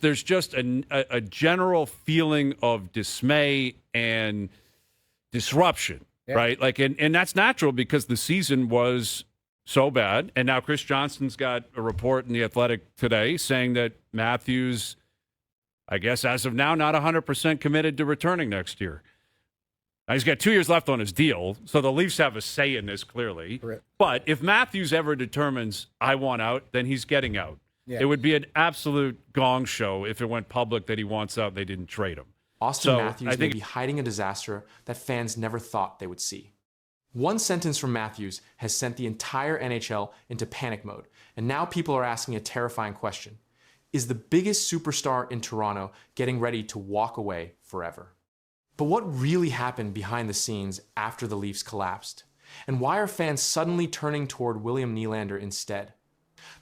there's just a general feeling of dismay and disruption, right? Like, and that's natural because the season was so bad. And now Chris Johnston's got a report in The Athletic today saying that Matthews, I guess as of now, not 100% committed to returning next year. Now, he's got 2 years left on his deal, so the Leafs have a say in this clearly. Correct. But if Matthews ever determines, I want out, then he's getting out. Yeah. It would be an absolute gong show if it went public that he wants out and they didn't trade him. Auston Matthews may be hiding a disaster that fans never thought they would see. One sentence from Matthews has sent the entire NHL into panic mode, and now people are asking a terrifying question. Is the biggest superstar in Toronto getting ready to walk away forever? But what really happened behind the scenes after the Leafs collapsed? And why are fans suddenly turning toward William Nylander instead?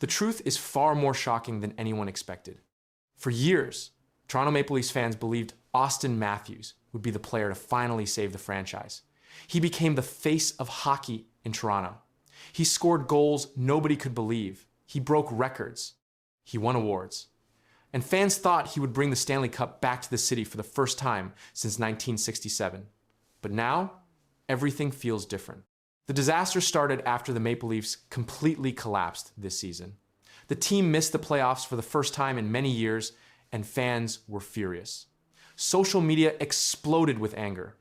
The truth is far more shocking than anyone expected. For years, Toronto Maple Leafs fans believed Auston Matthews would be the player to finally save the franchise. He became the face of hockey in Toronto. He scored goals nobody could believe. He broke records. He won awards. And fans thought he would bring the Stanley Cup back to the city for the first time since 1967. But now, everything feels different. The disaster started after the Maple Leafs completely collapsed this season. The team missed the playoffs for the first time in many years, and fans were furious. Social media exploded with anger.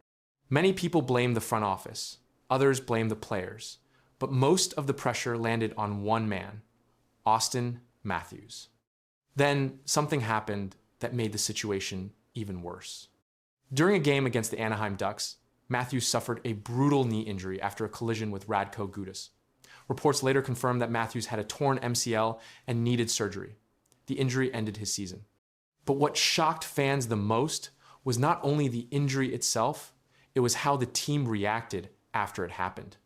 Many people blamed the front office. Others blamed the players. But most of the pressure landed on one man, Auston Matthews. Then something happened that made the situation even worse. During a game against the Anaheim Ducks, Matthews suffered a brutal knee injury after a collision with Radko Gudas. Reports later confirmed that Matthews had a torn MCL and needed surgery. The injury ended his season. But what shocked fans the most was not only the injury itself, it was how the team reacted after it happened.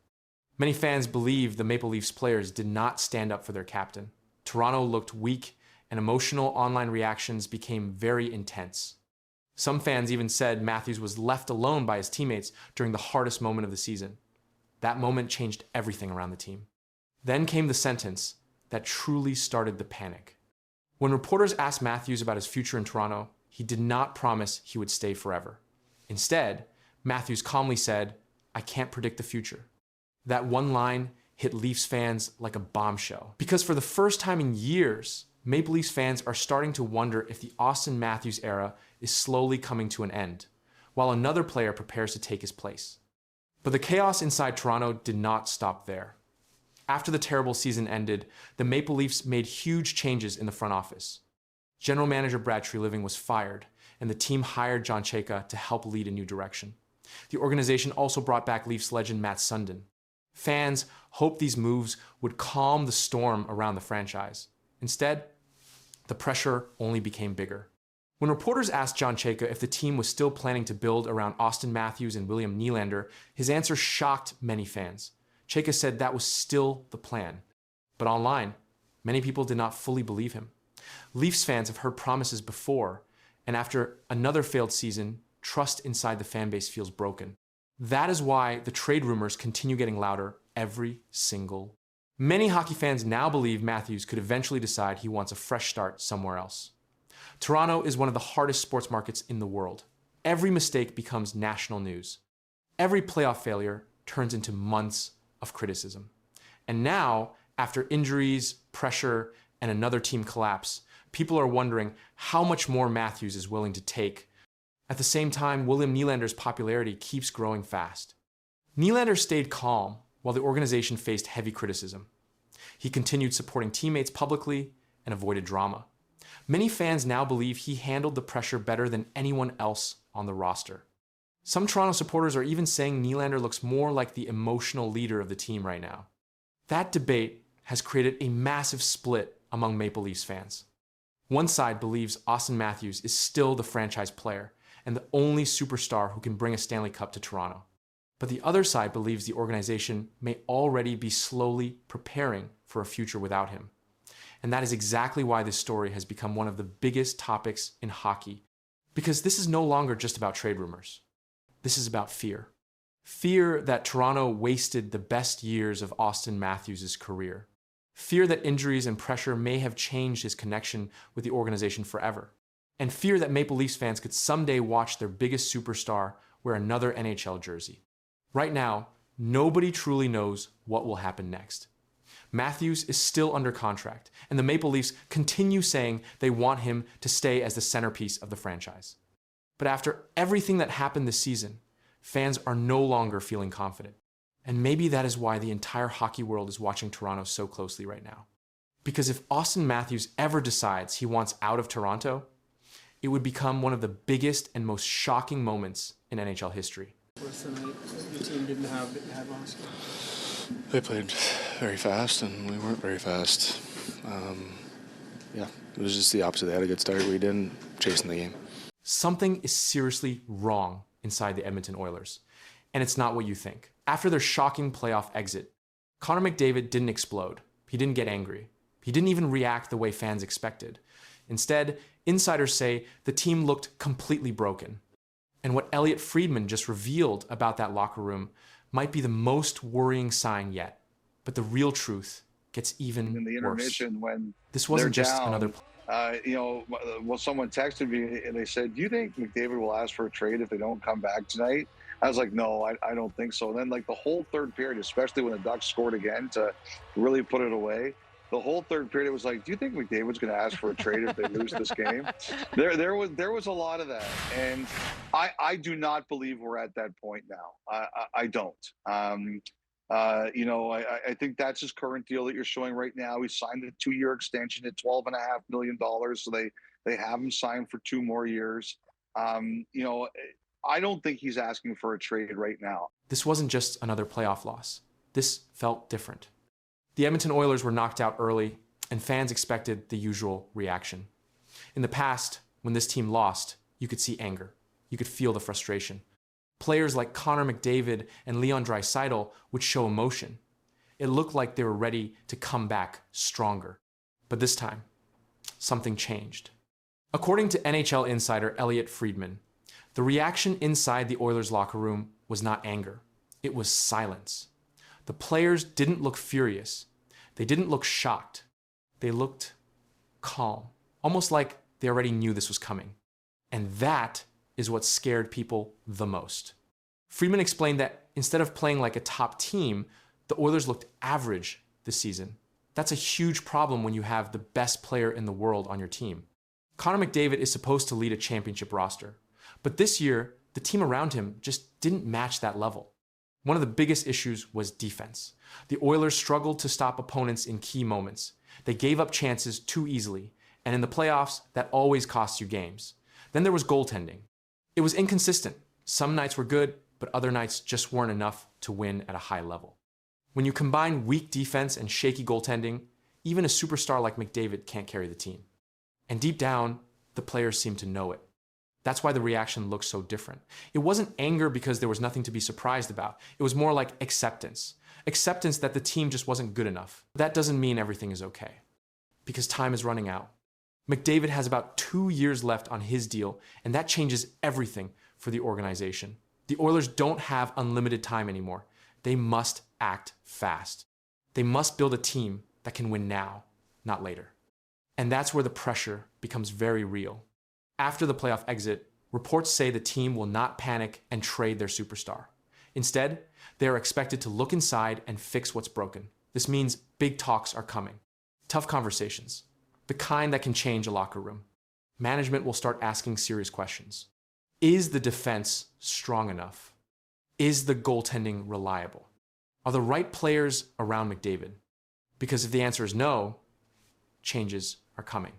Many fans believe the Maple Leafs players did not stand up for their captain. Toronto looked weak, and emotional online reactions became very intense. Some fans even said Matthews was left alone by his teammates during the hardest moment of the season. That moment changed everything around the team. Then came the sentence that truly started the panic. When reporters asked Matthews about his future in Toronto, he did not promise he would stay forever. Instead, Matthews calmly said, "I can't predict the future." That one line hit Leafs fans like a bombshell. Because for the first time in years, Maple Leafs fans are starting to wonder if the Auston Matthews era is slowly coming to an end, while another player prepares to take his place. But the chaos inside Toronto did not stop there. After the terrible season ended, the Maple Leafs made huge changes in the front office. General manager Brad Treliving was fired, and the team hired John Chayka to help lead a new direction. The organization also brought back Leafs legend Matt Sundin. Fans hoped these moves would calm the storm around the franchise. Instead, the pressure only became bigger. When reporters asked John Chayka if the team was still planning to build around Auston Matthews and William Nylander, his answer shocked many fans. Chayka said that was still the plan. But online, many people did not fully believe him. Leafs fans have heard promises before, and after another failed season, trust inside the fan base feels broken. That is why the trade rumors continue getting louder every single. Many hockey fans now believe Matthews could eventually decide he wants a fresh start somewhere else. Toronto is one of the hardest sports markets in the world. Every mistake becomes national news. Every playoff failure turns into months of criticism. And now, after injuries, pressure, and another team collapse, people are wondering how much more Matthews is willing to take. At the same time, William Nylander's popularity keeps growing fast. Nylander stayed calm while the organization faced heavy criticism. He continued supporting teammates publicly and avoided drama. Many fans now believe he handled the pressure better than anyone else on the roster. Some Toronto supporters are even saying Nylander looks more like the emotional leader of the team right now. That debate has created a massive split among Maple Leafs fans. One side believes Auston Matthews is still the franchise player and the only superstar who can bring a Stanley Cup to Toronto. But the other side believes the organization may already be slowly preparing for a future without him. And that is exactly why this story has become one of the biggest topics in hockey. Because this is no longer just about trade rumors. This is about fear. Fear that Toronto wasted the best years of Auston Matthews' career. Fear that injuries and pressure may have changed his connection with the organization forever. and fear that Maple Leafs fans could someday watch their biggest superstar wear another NHL jersey. Right now, nobody truly knows what will happen next. Matthews is still under contract, and the Maple Leafs continue saying they want him to stay as the centerpiece of the franchise. But after everything that happened this season, fans are no longer feeling confident. And maybe that is why the entire hockey world is watching Toronto so closely right now. Because if Auston Matthews ever decides he wants out of Toronto, it would become one of the biggest and most shocking moments in NHL history. Worse than the team didn't have Auston. They played very fast, and we weren't very fast. Yeah, it was just the opposite. They had a good start. We didn't chasing the game. Something is seriously wrong inside the Edmonton Oilers, and it's not what you think. After their shocking playoff exit, Connor McDavid didn't explode. He didn't get angry. He didn't even react the way fans expected. Instead, insiders say the team looked completely broken. And what Elliotte Friedman just revealed about that locker room might be the most worrying sign yet. But the real truth gets even in the intermission worse. when This wasn't they're just down, another. Well, someone texted me and they said, "Do you think McDavid will ask for a trade if they don't come back tonight?" I was like, "No, I don't think so." And then, like the whole third period, especially when the Ducks scored again to really put it away, the whole third period it was like, "Do you think McDavid's going to ask for a trade if they lose this game?" There was a lot of that, and I do not believe we're at that point now. I don't. I think that's his current deal that you're showing right now. He signed a 2-year extension at $12.5 million, so they have him signed for 2 more years. I don't think he's asking for a trade right now. This wasn't just another playoff loss. This felt different. The Edmonton Oilers were knocked out early, and fans expected the usual reaction. In the past, when this team lost, you could see anger. You could feel the frustration. Players like Connor McDavid and Leon Draisaitl would show emotion. It looked like they were ready to come back stronger. But this time, something changed. According to NHL insider Elliotte Friedman, the reaction inside the Oilers locker room was not anger. It was silence. The players didn't look furious. They didn't look shocked. They looked calm, almost like they already knew this was coming. And that is what scared people the most. Friedman explained that instead of playing like a top team, the Oilers looked average this season. That's a huge problem when you have the best player in the world on your team. Connor McDavid is supposed to lead a championship roster, but this year, the team around him just didn't match that level. One of the biggest issues was defense. The Oilers struggled to stop opponents in key moments. They gave up chances too easily, and in the playoffs, that always costs you games. Then there was goaltending. It was inconsistent. Some nights were good, but other nights just weren't enough to win at a high level. When you combine weak defense and shaky goaltending, even a superstar like McDavid can't carry the team. And deep down, the players seemed to know it. That's why the reaction looked so different. It wasn't anger because there was nothing to be surprised about. It was more like acceptance. Acceptance that the team just wasn't good enough. That doesn't mean everything is okay, because time is running out. McDavid has about 2 years left on his deal, and that changes everything for the organization. The Oilers don't have unlimited time anymore. They must act fast. They must build a team that can win now, not later. And that's where the pressure becomes very real. After the playoff exit, reports say the team will not panic and trade their superstar. Instead, they are expected to look inside and fix what's broken. This means big talks are coming. Tough conversations. The kind that can change a locker room. Management will start asking serious questions. Is the defense strong enough? Is the goaltending reliable? Are the right players around McDavid? Because if the answer is no, changes are coming.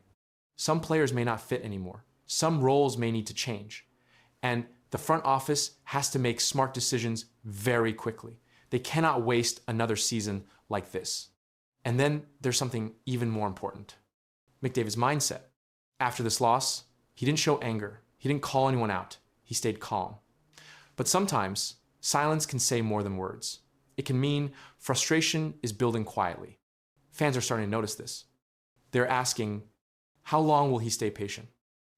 Some players may not fit anymore. Some roles may need to change. And the front office has to make smart decisions very quickly. They cannot waste another season like this. And then there's something even more important. McDavid's mindset. After this loss, he didn't show anger. He didn't call anyone out. He stayed calm. But sometimes, silence can say more than words. It can mean frustration is building quietly. Fans are starting to notice this. They're asking, how long will he stay patient?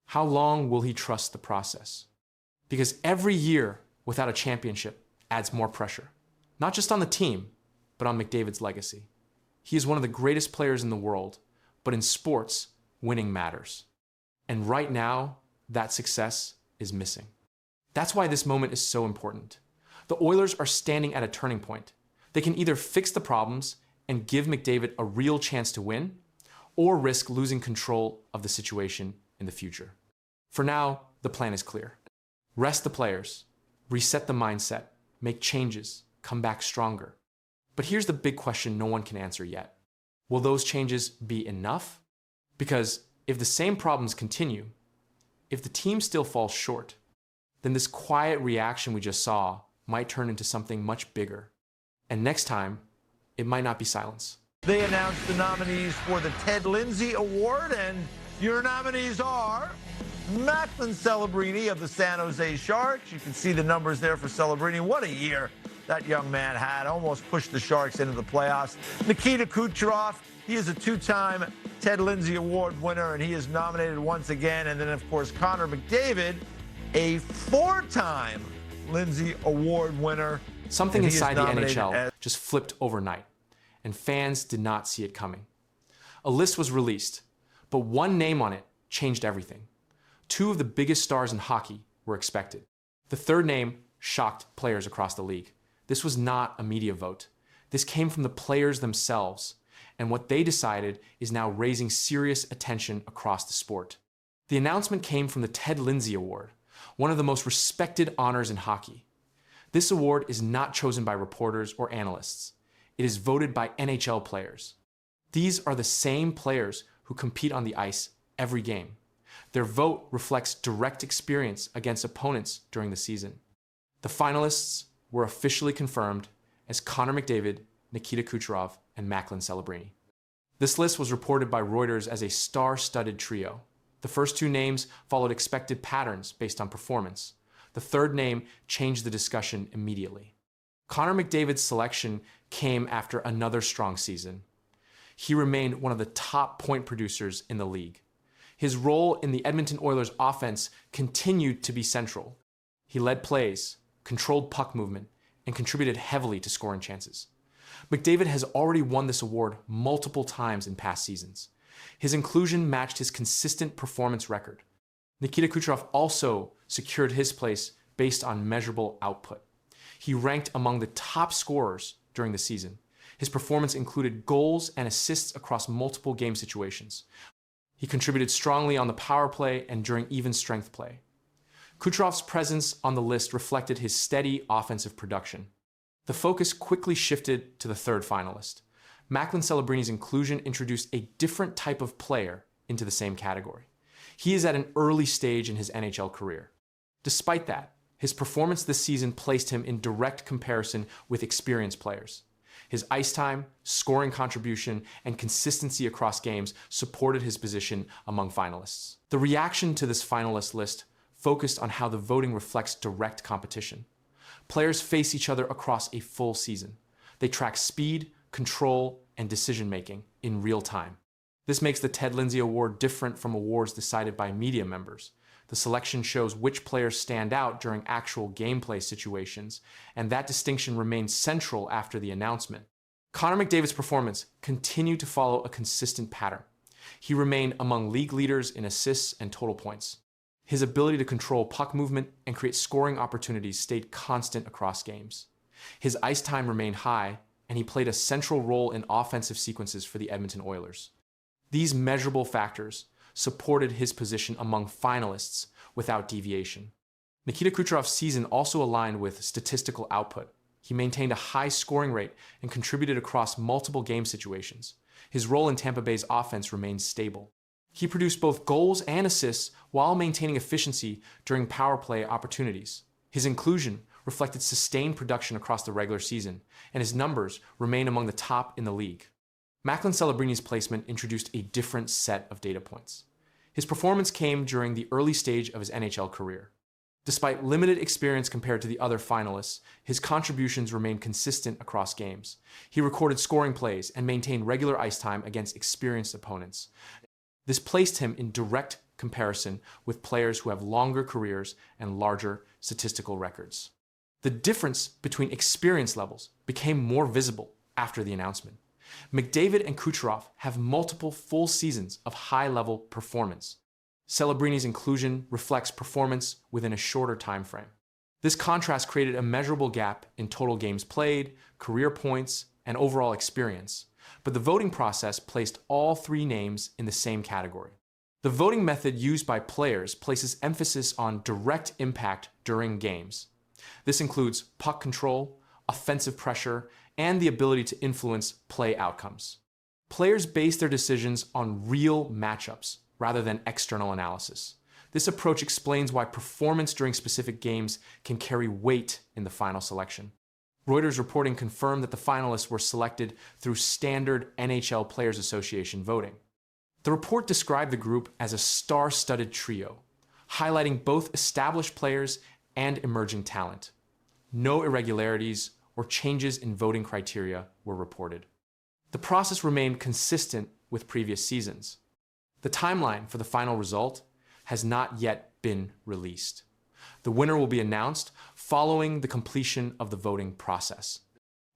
How long will he trust the process? Because every year without a championship adds more pressure. Not just on the team, but on McDavid's legacy. He is one of the greatest players in the world, but in sports, winning matters. And right now, that success is missing. That's why this moment is so important. The Oilers are standing at a turning point. They can either fix the problems and give McDavid a real chance to win, or risk losing control of the situation in the future. For now, the plan is clear. Rest the players, reset the mindset, make changes, come back stronger. But here's the big question no one can answer yet. Will those changes be enough? Because if the same problems continue, if the team still falls short, then this quiet reaction we just saw might turn into something much bigger. And next time, it might not be silence. They announced the nominees for the Ted Lindsay Award, and your nominees are Macklin Celebrini of the San Jose Sharks. You can see the numbers there for Celebrini. What a year that young man had. Almost pushed the Sharks into the playoffs. Nikita Kucherov, he is a two-time Ted Lindsay Award winner, and he is nominated once again. And then, of course, Connor McDavid, a four-time Lindsay Award winner. Something inside the NHL just flipped overnight, and fans did not see it coming. A list was released, but one name on it changed everything. Two of the biggest stars in hockey were expected. The third name shocked players across the league. This was not a media vote. This came from the players themselves, and what they decided is now raising serious attention across the sport. The announcement came from the Ted Lindsay Award, one of the most respected honors in hockey. This award is not chosen by reporters or analysts. It is voted by NHL players. These are the same players who compete on the ice every game. Their vote reflects direct experience against opponents during the season. The finalists were officially confirmed as Connor McDavid, Nikita Kucherov, and Macklin Celebrini. This list was reported by Reuters as a star-studded trio. The first two names followed expected patterns based on performance. The third name changed the discussion immediately. Connor McDavid's selection came after another strong season. He remained one of the top point producers in the league. His role in the Edmonton Oilers offense continued to be central. He led plays, controlled puck movement, and contributed heavily to scoring chances. McDavid has already won this award multiple times in past seasons. His inclusion matched his consistent performance record. Nikita Kucherov also secured his place based on measurable output. He ranked among the top scorers during the season. His performance included goals and assists across multiple game situations. He contributed strongly on the power play and during even strength play. Kucherov's presence on the list reflected his steady offensive production. The focus quickly shifted to the third finalist. Macklin Celebrini's inclusion introduced a different type of player into the same category. He is at an early stage in his NHL career. Despite that, his performance this season placed him in direct comparison with experienced players. His ice time, scoring contribution, and consistency across games supported his position among finalists. The reaction to this finalist list focused on how the voting reflects direct competition. Players face each other across a full season. They track speed, control, and decision-making in real time. This makes the Ted Lindsay Award different from awards decided by media members. The selection shows which players stand out during actual gameplay situations, and that distinction remains central after the announcement. Connor McDavid's performance continued to follow a consistent pattern. He remained among league leaders in assists and total points. His ability to control puck movement and create scoring opportunities stayed constant across games. His ice time remained high, and he played a central role in offensive sequences for the Edmonton Oilers. These measurable factors supported his position among finalists without deviation. Nikita Kucherov's season also aligned with statistical output. He maintained a high scoring rate and contributed across multiple game situations. His role in Tampa Bay's offense remained stable. He produced both goals and assists while maintaining efficiency during power play opportunities. His inclusion reflected sustained production across the regular season, and his numbers remain among the top in the league. Macklin Celebrini's placement introduced a different set of data points. His performance came during the early stage of his NHL career. Despite limited experience compared to the other finalists, his contributions remained consistent across games. He recorded scoring plays and maintained regular ice time against experienced opponents. This placed him in direct comparison with players who have longer careers and larger statistical records. The difference between experience levels became more visible after the announcement. McDavid and Kucherov have multiple full seasons of high-level performance. Celebrini's inclusion reflects performance within a shorter time frame. This contrast created a measurable gap in total games played, career points, and overall experience, but the voting process placed all three names in the same category. The voting method used by players places emphasis on direct impact during games. This includes puck control, offensive pressure, and the ability to influence play outcomes. Players base their decisions on real matchups rather than external analysis. This approach explains why performance during specific games can carry weight in the final selection. Reuters reporting confirmed that the finalists were selected through standard NHL Players Association voting. The report described the group as a star-studded trio, highlighting both established players and emerging talent. No irregularities or changes in voting criteria were reported. The process remained consistent with previous seasons. The timeline for the final result has not yet been released. The winner will be announced following the completion of the voting process.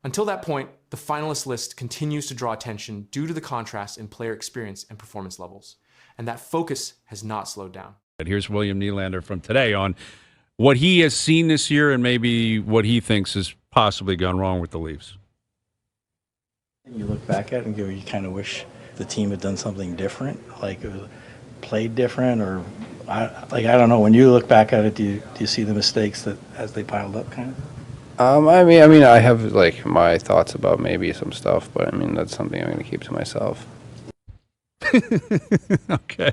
Until that point, the finalist list continues to draw attention due to the contrast in player experience and performance levels, and that focus has not slowed down. Here's William Nylander from today on what he has seen this year and maybe what he thinks has possibly gone wrong with the Leafs. You look back at it and go, you kind of wish the team had done something different, like it was played different, or I don't know. When you look back at it, do you see the mistakes that as they piled up, kind of? I mean, I have like my thoughts about maybe some stuff, but I mean that's something I'm going to keep to myself. Okay.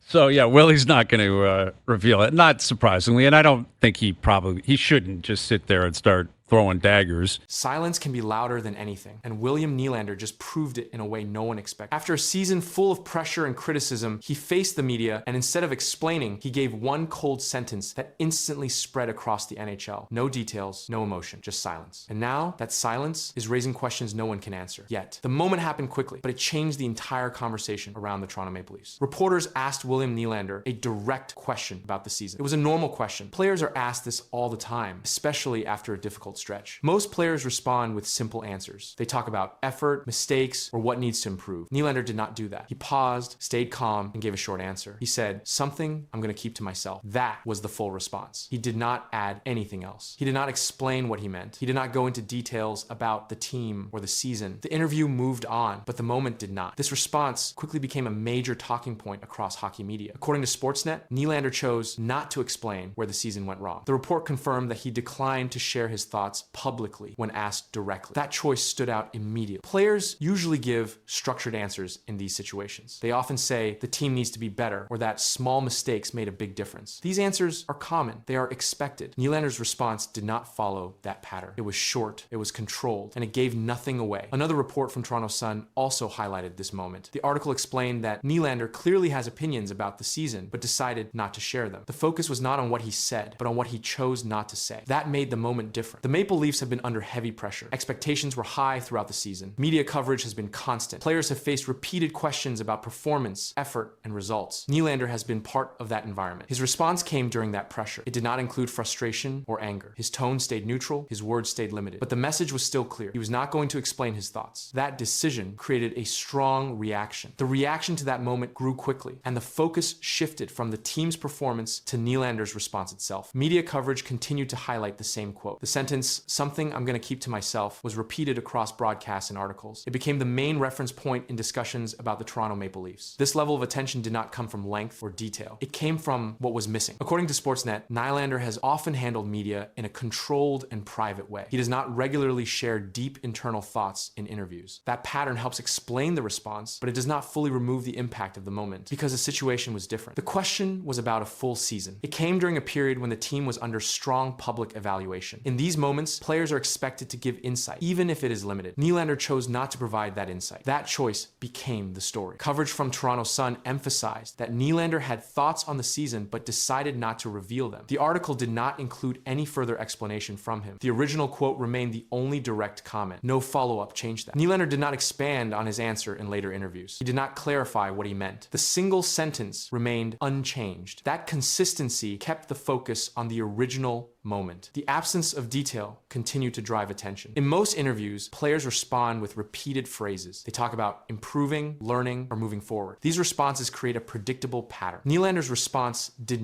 So yeah, Willie's not going to reveal it, not surprisingly, and I don't think he shouldn't just sit there and start throwing daggers. Silence can be louder than anything, and William Nylander just proved it in a way no one expected. After a season full of pressure and criticism, he faced the media, and instead of explaining, he gave one cold sentence that instantly spread across the NHL. No details, no emotion, just silence. And now, that silence is raising questions no one can answer. Yet, the moment happened quickly, but it changed the entire conversation around the Toronto Maple Leafs. Reporters asked William Nylander a direct question about the season. It was a normal question. Players are asked this all the time, especially after a difficult stretch. Most players respond with simple answers. They talk about effort, mistakes, or what needs to improve. Nylander did not do that. He paused, stayed calm, and gave a short answer. He said, "Something I'm going to keep to myself." That was the full response. He did not add anything else. He did not explain what he meant. He did not go into details about the team or the season. The interview moved on, but the moment did not. This response quickly became a major talking point across hockey media. According to Sportsnet, Nylander chose not to explain where the season went wrong. The report confirmed that he declined to share his thoughts publicly when asked directly. That choice stood out immediately. Players usually give structured answers in these situations. They often say the team needs to be better or that small mistakes made a big difference. These answers are common. They are expected. Nylander's response did not follow that pattern. It was short, it was controlled, and it gave nothing away. Another report from Toronto Sun also highlighted this moment. The article explained that Nylander clearly has opinions about the season, but decided not to share them. The focus was not on what he said, but on what he chose not to say. That made the moment different. The Maple Leafs have been under heavy pressure. Expectations were high throughout the season. Media coverage has been constant. Players have faced repeated questions about performance, effort, and results. Nylander has been part of that environment. His response came during that pressure. It did not include frustration or anger. His tone stayed neutral, his words stayed limited. But the message was still clear. He was not going to explain his thoughts. That decision created a strong reaction. The reaction to that moment grew quickly, and the focus shifted from the team's performance to Nylander's response itself. Media coverage continued to highlight the same quote. The sentence, "Something I'm going to keep to myself," was repeated across broadcasts and articles. It became the main reference point in discussions about the Toronto Maple Leafs. This level of attention did not come from length or detail. It came from what was missing. According to Sportsnet, Nylander has often handled media in a controlled and private way. He does not regularly share deep internal thoughts in interviews. That pattern helps explain the response, but it does not fully remove the impact of the moment because the situation was different. The question was about a full season. It came during a period when the team was under strong public evaluation. In these moments, players are expected to give insight, even if it is limited. Nylander chose not to provide that insight. That choice became the story. Coverage from Toronto Sun emphasized that Nylander had thoughts on the season but decided not to reveal them. The article did not include any further explanation from him. The original quote remained the only direct comment. No follow-up changed that. Nylander did not expand on his answer in later interviews. He did not clarify what he meant. The single sentence remained unchanged. That consistency kept the focus on the original moment. The absence of detail continued to drive attention. In most interviews, players respond with repeated phrases. They talk about improving, learning, or moving forward. These responses create a predictable pattern. Nylander's response did